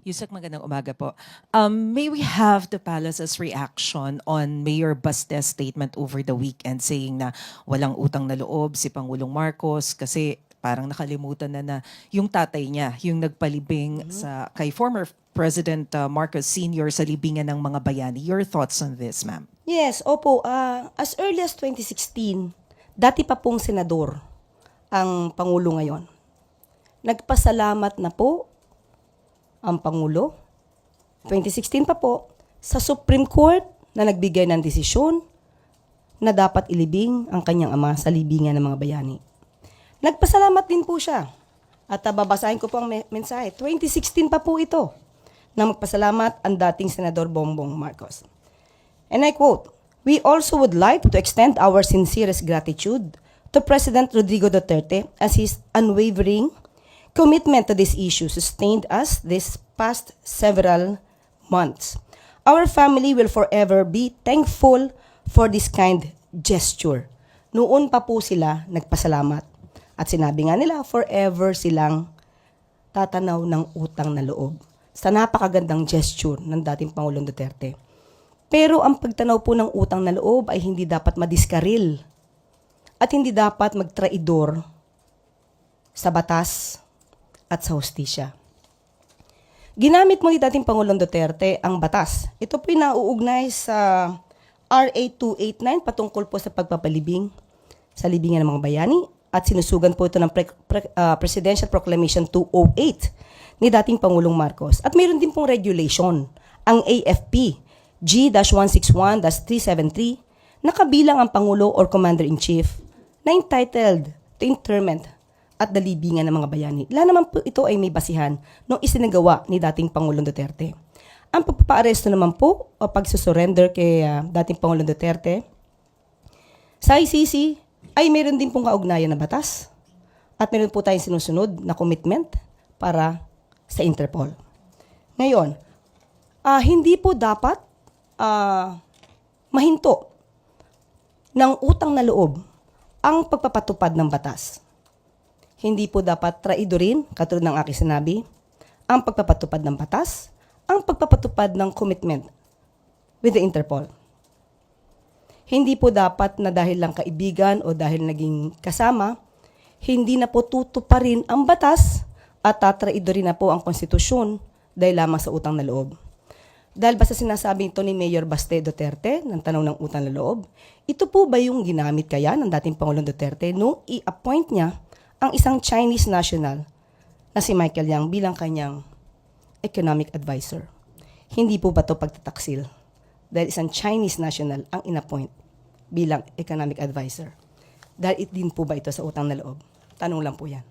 Yusek, magandang umaga po. May we have the palace's reaction on Mayor Baste's statement over the weekend saying na walang utang na loob si Pangulong Marcos kasi parang nakalimutan na yung tatay niya, yung nagpalibing sa kay former President Marcos Sr. sa libingan ng mga bayani. Your thoughts on this, ma'am? Yes, opo. As early as 2016, dati pa pong senador ang Pangulo ngayon. Nagpasalamat na po ang Pangulo, 2016 pa po, sa Supreme Court na nagbigay ng desisyon na dapat ilibing ang kanyang ama sa libingan ng mga bayani. Nagpasalamat din po siya. At babasahin ko po ang mensahe. 2016 pa po ito na magpasalamat ang dating Senador Bongbong Marcos. And I quote, "We also would like to extend our sincerest gratitude to President Rodrigo Duterte as his unwavering commitment to this issue sustained us this past several months. Our family will forever be thankful for this kind gesture." Noon pa po sila nagpasalamat. At sinabi nga nila, forever silang tatanaw ng utang na loob sa napakagandang gesture ng dating Pangulong Duterte. Pero ang pagtanaw po ng utang na loob ay hindi dapat madiskaril at hindi dapat magtraidor sa batas at sa hustisya. Ginamit mo ni dating Pangulong Duterte ang batas. Ito po yung nauugnay sa RA 289 patungkol po sa pagpapalibing sa libingan ng mga bayani at sinusugan po ito ng Presidential Proclamation 208 ni dating Pangulong Marcos. At mayroon din pong regulation, ang AFP G-161-373 na kabilang ang Pangulo or Commander-in-Chief na entitled to interment at the libingan ng mga bayani. Lahat naman po ito ay may basihan nung isinagawa ni dating Pangulong Duterte. Ang pagpapaaresto naman po o pagsusurrender kay dating Pangulong Duterte sa ICC ay meron din pong kaugnayan na batas at meron po tayong sinusunod na commitment para sa Interpol. Ngayon, hindi po dapat mahinto ng utang na loob ang pagpapatupad ng batas. Hindi po dapat traidorin, katulad ng aking sinabi, ang pagpapatupad ng batas, ang pagpapatupad ng commitment with the Interpol. Hindi po dapat na dahil lang kaibigan o dahil naging kasama, hindi na po tutuparin ang batas at tatraidorin na po ang konstitusyon dahil lamang sa utang na loob. Dahil basta sinasabi ito ni Mayor Baste Duterte ng tanong ng utang na loob, ito po ba yung ginamit kaya ng dating Pangulong Duterte nung i-appoint niya ang isang Chinese national na si Michael Yang bilang kanyang economic advisor? Hindi po ba ito pagtataksil? Dahil isang Chinese national ang in-appoint bilang economic advisor. Dahil din po ba ito sa utang na loob? Tanong lang po yan.